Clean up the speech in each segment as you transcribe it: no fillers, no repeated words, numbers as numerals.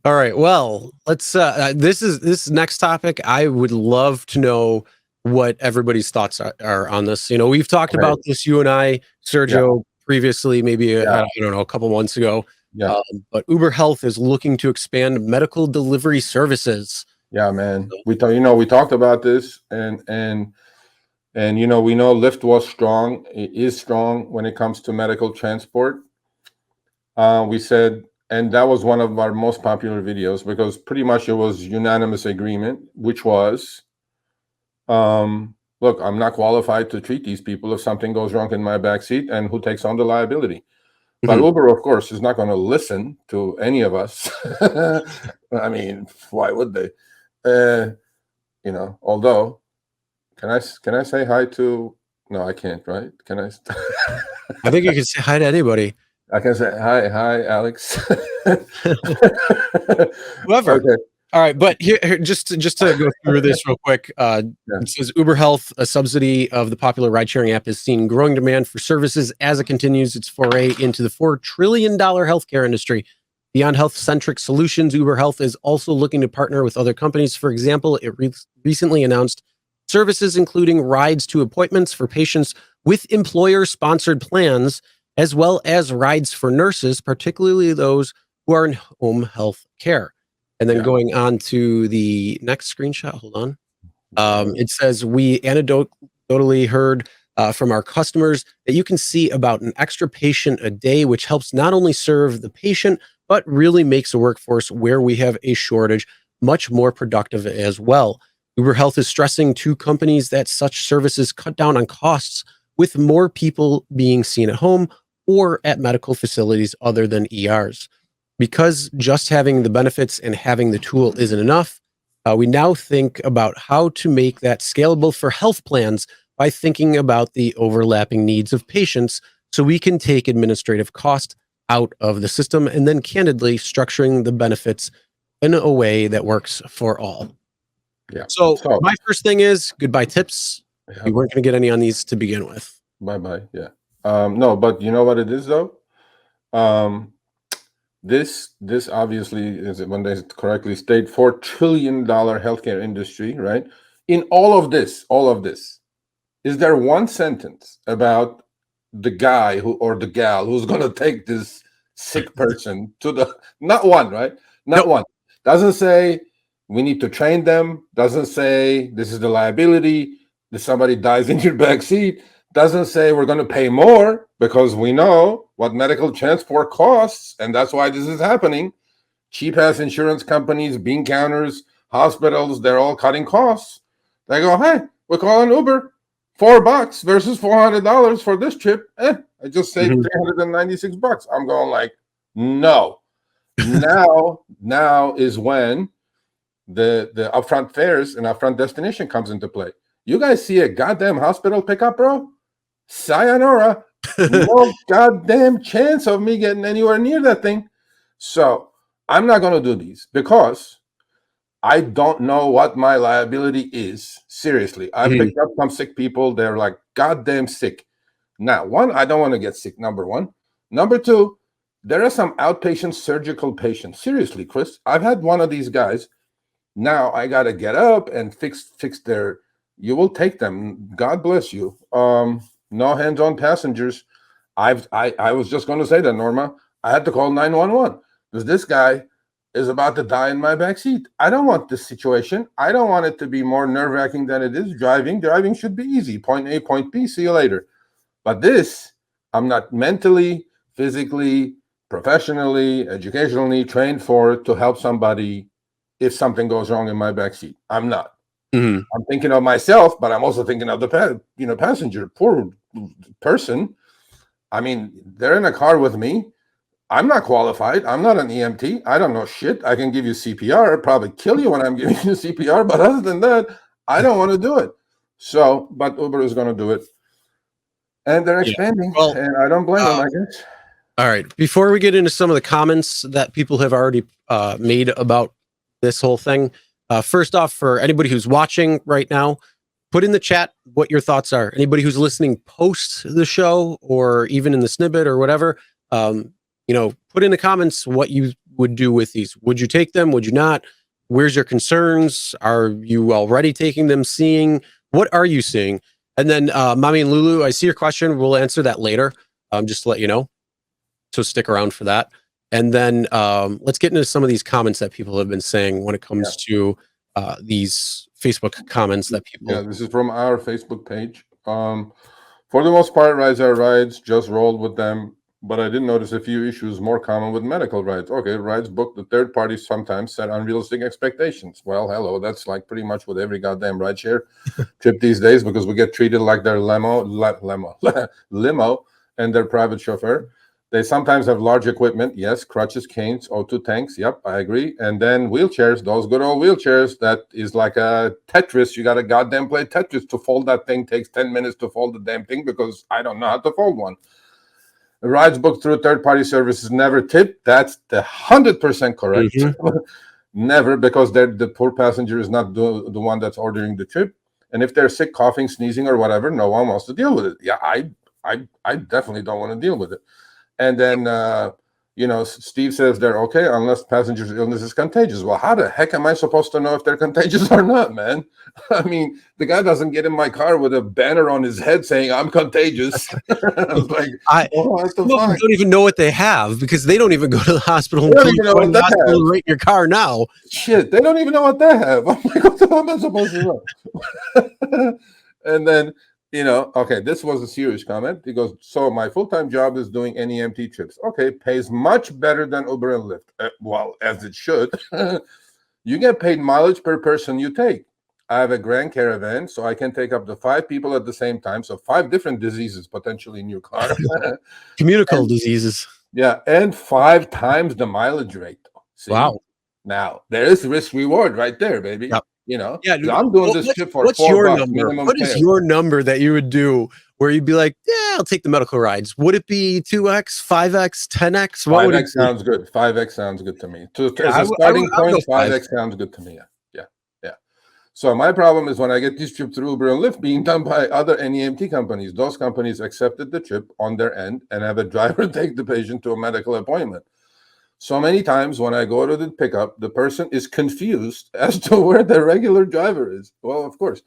All right. Well, let's this next topic. I would love to know what everybody's thoughts are on this. We've talked Right. about this, you and I, Yeah. Sergio, previously, maybe Yeah. I don't know, a couple months ago. Yeah. But Uber Health is looking to expand medical delivery services. Yeah, man. We talked about this, and we know Lyft was strong. It is strong when it comes to medical transport. We said, and that was one of our most popular videos because pretty much it was unanimous agreement, which was, look, I'm not qualified to treat these people if something goes wrong in my backseat, and who takes on the liability? But Mhm. Uber, of course, is not going to listen to any of us. I mean, why would they? Although, can I say hi to? No, I can't. Right? Can I? I think you can say hi to anybody, I can say hi, Alex. whoever. Okay. All right, but here just to go through this real quick, Yeah. it says Uber Health, a subsidy of the popular ride-sharing app, is seeing growing demand for services as it continues its foray into the $4 trillion healthcare industry. Beyond health-centric solutions, Uber Health is also looking to partner with other companies. For example, it recently announced services including rides to appointments for patients with employer-sponsored plans, as well as rides for nurses, particularly those who are in home health care. And then Yeah. going on to the next screenshot, hold on. It says, we anecdotally heard from our customers that you can see about an extra patient a day, which helps not only serve the patient, but really makes the workforce where we have a shortage much more productive as well. Uber Health is stressing to companies that such services cut down on costs with more people being seen at home or at medical facilities other than ERs. Because just having the benefits and having the tool isn't enough, we now think about how to make that scalable for health plans by thinking about the overlapping needs of patients so we can take administrative cost out of the system and then candidly structuring the benefits in a way that works for all. Yeah. So So, my first thing is goodbye tips. yeah, We weren't going to get any on these to begin with. bye. Yeah. No, but you know what it is though. Um, this obviously is, when they correctly state, $4 trillion healthcare industry, right? In all of this, is there one sentence about the guy who or the gal who's going to take this sick person to the? Not one, right? Not Nope. one. Doesn't say we need to train them. Doesn't say this is the liability that somebody dies in your back seat. Doesn't say we're going to pay more because we know what medical transport costs, and that's why this is happening. Cheap ass insurance companies, bean counters, hospitals, they're all cutting costs. They go, hey, we're calling Uber. $4 versus $400 for this trip. I just saved Mhm. $396. I'm going like, no. Now is when the upfront fares and upfront destination comes into play. You guys see a goddamn hospital pickup, bro? Sayonara. No goddamn chance of me getting anywhere near that thing. So I'm not going to do these because I don't know what my liability is. Seriously, I Mhm. picked up some sick people. They're like goddamn sick. Now, one, I don't want to get sick. Number one. Number two, there are some outpatient surgical patients. Seriously, Chris, I've had one of these guys. Now I got to get up and fix their. You will take them. God bless you. No hands-on passengers. I was just going to say that, Norma. I had to call 911 because this guy is about to die in my backseat. I don't want this situation. I don't want it to be more nerve-wracking than it is. Driving should be easy. Point A, point B. See you later. But this, I'm not mentally, physically, professionally, educationally trained for to help somebody if something goes wrong in my backseat. I'm not. Mhm. I'm thinking of myself, but I'm also thinking of the passenger, poor person. I mean, they're in a car with me. I'm not qualified. I'm not an EMT. I don't know shit. I can give you CPR. I'd probably kill you when I'm giving you CPR. But other than that, I don't want to do it. So, but Uber is going to do it. And they're Yeah. expanding. Well, And I don't blame them, uh, I guess. all right. Before we get into some of the comments that people have already made about this whole thing, first off, for anybody who's watching right now, put in the chat what your thoughts are. Anybody who's listening post the show or even in the snippet or whatever, put in the comments what you would do with these. Would you take them? Would you not? Where's your concerns? Are you already taking them? Seeing what are you seeing? And then, Mommy and Lulu, I see your question. We'll answer that later. Just to let you know. So stick around for that. And then let's get into some of these comments that people have been saying when it comes to these Facebook comments that people. Yeah, this is from our Facebook page. For the most part, rides are rides. Just rolled with them. But I did notice a few issues more common with medical rides. Okay, rides booked. The third parties sometimes set unrealistic expectations. Well, hello, that's like pretty much with every goddamn rideshare trip these days, because we get treated like their limo and their private chauffeur. They sometimes have large equipment. Yes, crutches, canes, O2 tanks. Yep, I agree. And then wheelchairs, those good old wheelchairs. That is like a Tetris. You got to goddamn play Tetris to fold that thing. Takes 10 minutes to fold the damn thing because I don't know how to fold one. Rides booked through third-party services never tip. That's the 100% correct. Mm-hmm. Never, because the poor passenger is not the one that's ordering the trip. And if they're sick, coughing, sneezing, or whatever, no one wants to deal with it. Yeah, I definitely don't want to deal with it. And then, Steve says they're okay unless passenger's illness is contagious. Well, how the heck am I supposed to know if they're contagious or not, man? I mean, the guy doesn't get in my car with a banner on his head saying I'm contagious. I was like, don't even know what they have, because they don't even go to the hospital. They don't even know what they have. Right in your car now. Shit, they don't even know what they have. I'm like, what the hell am I supposed to know? And then, okay, this was a serious comment. He goes, so my full-time job is doing NEMT trips. Okay, pays much better than Uber and Lyft. Well, as it should. You get paid mileage per person you take. I have a grand caravan, so I can take up to 5 people at the same time. So 5 different diseases potentially in your car. Communicable diseases. Yeah, and 5 times the mileage rate. See? Wow. Now, there is risk-reward right there, baby. Yep. I'm doing this trip for $4 minimum. What is your number that you would do where you'd be like, yeah, I'll take the medical rides? Would it be 2x, 5x, 10x? What 5x sounds good. 5x sounds good to me. As a starting point, 5x sounds good to me. Yeah. So my problem is when I get this trip through Uber and Lyft being done by other NEMT companies. Those companies accepted the trip on their end and have a driver take the patient to a medical appointment. So many times when I go to the pickup, the person is confused as to where the regular driver is. Well, of course,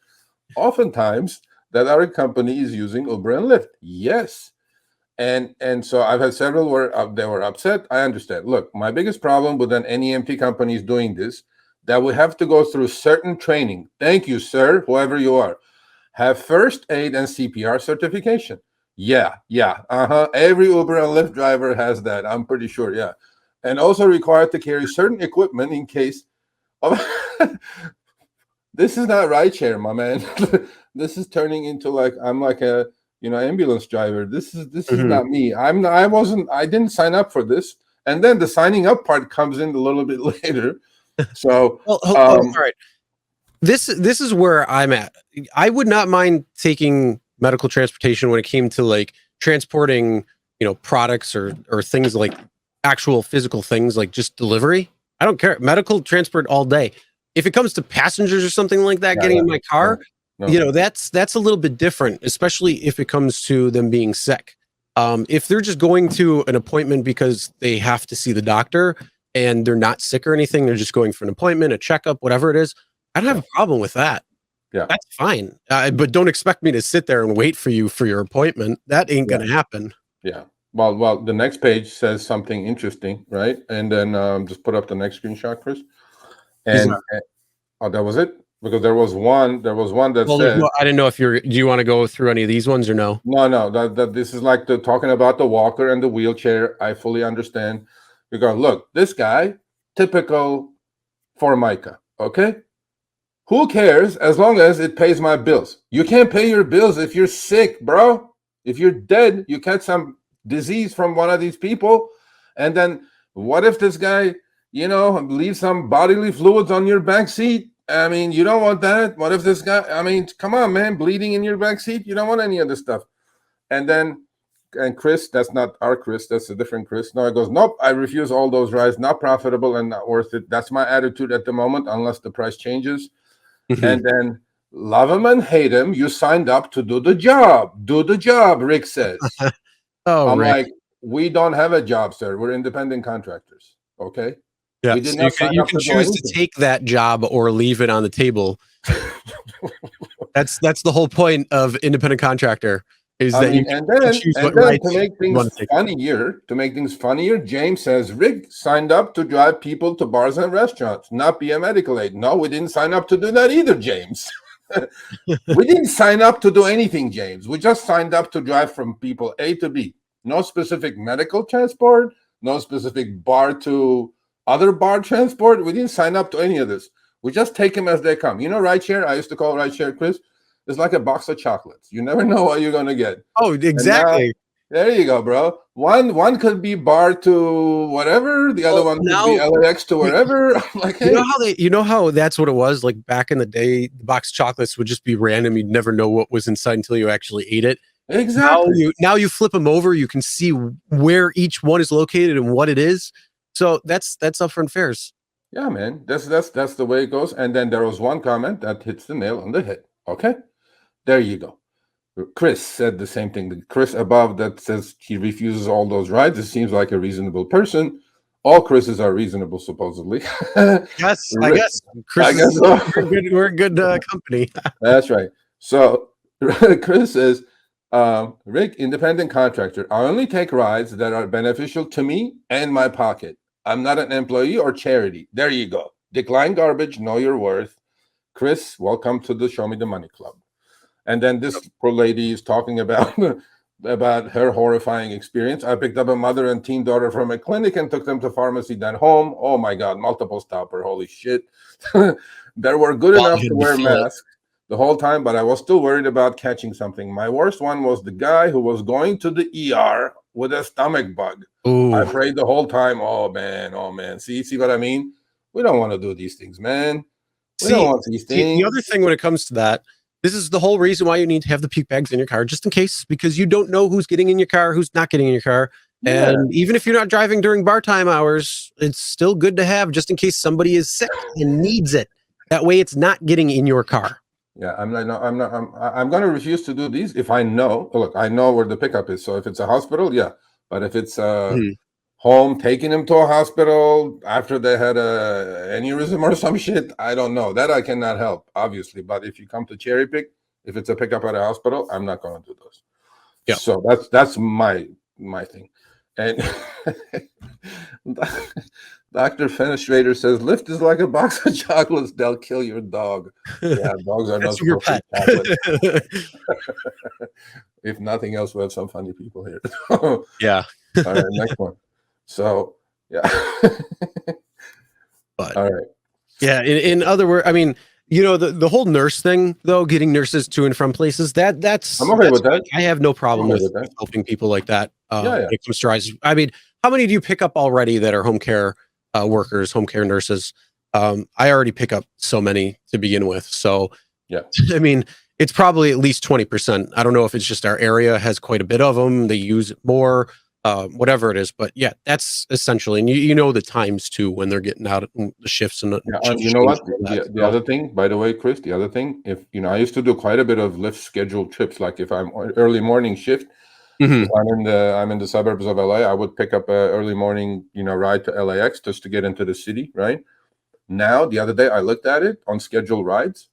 oftentimes that other company is using Uber and Lyft. Yes. And so I've had several where they were upset. I understand. Look, my biggest problem with an NEMT company is doing this, that we have to go through certain training. Thank you, sir, whoever you are. Have first aid and CPR certification. Yeah. Every Uber and Lyft driver has that. I'm pretty sure, yeah. And also required to carry certain equipment in case of this is not rideshare, my man. This is turning into like I'm like a ambulance driver. This is not me. I didn't sign up for this. And then the signing up part comes in a little bit later. So all right. This is where I'm at. I would not mind taking medical transportation when it came to like transporting, products or things like actual physical things, like just delivery. I don't care. Medical transport all day. If it comes to passengers or something like that, getting in my car, that's a little bit different, especially if it comes to them being sick. If they're just going to an appointment because they have to see the doctor and they're not sick or anything, they're just going for an appointment, a checkup, whatever it is, I don't have a problem with that. Yeah, that's fine. But don't expect me to sit there and wait for you for your appointment. That ain't going to happen. Yeah. Well, the next page says something interesting, right? And then just put up the next screenshot, Chris. And that was it, because there was one that said. I didn't know if do you want to go through any of these ones or no? No. That this is like talking about the walker and the wheelchair. I fully understand. You go, look, this guy, typical Formica. Okay, who cares as long as it pays my bills? You can't pay your bills if you're sick, bro. If you're dead, you catch some disease from one of these people, and then what if this guy leaves some bodily fluids on your back seat? I mean, you don't want that. What if this guy, come on, man, bleeding in your back seat? You don't want any of this stuff. And Chris, that's not our Chris, that's a different Chris. No, it goes, nope, I refuse all those rides, not profitable and not worth it. That's my attitude at the moment, unless the price changes. And then love him and hate him, you signed up to do the job, Rick says. I'm Rick. Like, we don't have a job, sir. We're independent contractors. Okay. Yeah, We did so not sign you up can to do choose to anything. take that job or leave it on the table. That's the whole point of independent contractor is I that you mean, can choose and what then rights you want to take. to make things funnier, James says Rick signed up to drive people to bars and restaurants, not be a medical aid. No, we didn't sign up to do that either, James. We didn't sign up to do anything, James. We just signed up to drive from people A to B. No specific medical transport, no specific bar to other bar transport. We didn't sign up to any of this. We just take them as they come. You know, RideShare, I used to call RideShare Chris. It's like a box of chocolates. You never know what you're going to get. Oh, And now, exactly. there you go, bro. One could be bar to whatever. The other Well, one could be now LAX to you wherever. I'm like, you know hey, how you know how that's what it was like back in the day. The box of chocolates would just be random. You'd never know what was inside until you actually ate it. exactly. Now you flip them over. You can see where each one is located and what it is. So that's upfront fares. Yeah, man. That's the way it goes. And then there was one comment that hits the nail on the head. Okay, there you go. Chris said the same thing. Chris above that says he refuses all those rides. It seems like a reasonable person. All Chris's are reasonable, supposedly. Yes, I guess I Chris guess is so. we're a good company. That's right. So Chris says, Rick, independent contractor. I only take rides that are beneficial to me and my pocket. I'm not an employee or charity. There you go. Decline garbage, know your worth. Chris, welcome to the Show Me the Money Club. And then this poor lady is talking about about her horrifying experience. I picked up a mother and teen daughter from a clinic and took them to pharmacy, then home. Oh my God, multiple stopper. Holy shit. They were good enough to wear masks the whole time, but I was still worried about catching something. My worst one was the guy who was going to the ER with a stomach bug. I Ooh. prayed the whole time. Oh man, oh man. See what I mean? We don't want to do these things, man. We don't See, want these the things. other thing when it comes to that, this is the whole reason why you need to have the puke bags in your car, just in case, because you don't know who's getting in your car, who's not getting in your car. Yeah. And even if you're not driving during bar time hours, it's still good to have just in case somebody is sick and needs it. That way it's not getting in your car. Yeah, I'm like, no, I'm not. I'm going to refuse to do these if I know. Look, I know where the pickup is. So if it's a hospital, yeah. But if it's Mhm. home, taking them to a hospital after they had a aneurysm or some shit, I don't know. That I cannot help, obviously. But if you come to cherry pick, if it's a pickup at a hospital, I'm not going to do those. Yeah. So that's my thing. And Dr. Fenestrator says Lyft is like a box of chocolates. They'll kill your dog. Yeah, dogs are not That's your supposed pet. to eat chocolate. If nothing else, we have some funny people here. Yeah. All right, next one. So, yeah. But All right. yeah, in other words, I mean, you know, the whole nurse thing, though, getting nurses to and from places, I'm okay with that. I have no problem I'm okay with with that. helping people like that. Yeah, When it comes to rides. I mean, how many do you pick up already that are home care workers, home care nurses? I already pick up so many to begin with. So, yeah. I mean, it's probably at least 20%. I don't know if it's just our area has quite a bit of them. They use it more, whatever it is. But yeah, that's essentially, and you know the times too when they're getting out the shifts and Yeah, shift you know change what? and all that. The So, other thing, by the way, Chris, the other thing, if I used to do quite a bit of Lyft scheduled trips. Like if I'm early morning shift, if mhm. I'm in the suburbs of LA, I would pick up a early morning, ride to LAX just to get into the city, right? Now, the other day I looked at it on scheduled rides,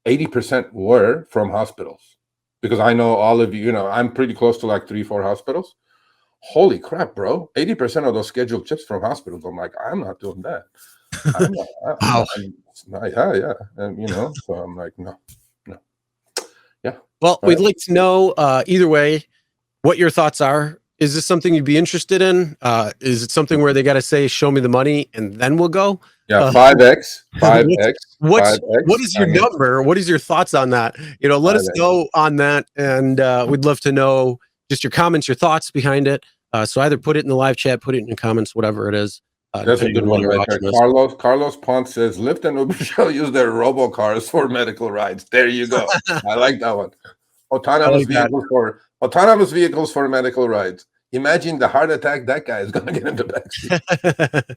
80% were from hospitals. Because I know all of you, I'm pretty close to like 3-4 hospitals. Holy crap, bro. 80% of those scheduled trips from hospitals. I'm like, I'm not doing that. I'm not, Wow. yeah. And, so I'm like, no. Yeah. Well, All we'd right. like to know either way what your thoughts are. Is this something you'd be interested in? Is it something where they got to say, "Show me the money," and then we'll go? Yeah. Uh, 5X, what's 5X, what 5X. is your I mean, number? What is your thoughts on that? Let us 5X. know on that, and we'd love to know just your comments, your thoughts behind it. So either put it in the live chat, put it in the comments, whatever it is. That's a Depending good on when one you're right there. watching this. Carlos Ponce says Lyft and Uber shall use their robocars for medical rides. There you go. I like that one. I like that. Autonomous vehicles for medical rides. Imagine the heart attack that guy is going to get in the backseat.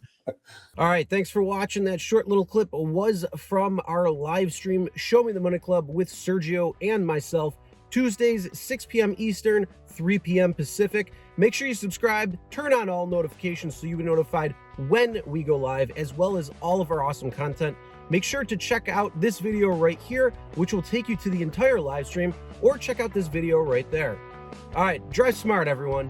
All right, thanks for watching. That short little clip was from our live stream, Show Me the Money Club with Sergio and myself, Tuesdays, 6 p.m. Eastern, 3 p.m. Pacific. Make sure you subscribe, turn on all notifications so you'll be notified when we go live, as well as all of our awesome content. Make sure to check out this video right here, which will take you to the entire live stream, or check out this video right there. All right, drive smart, everyone.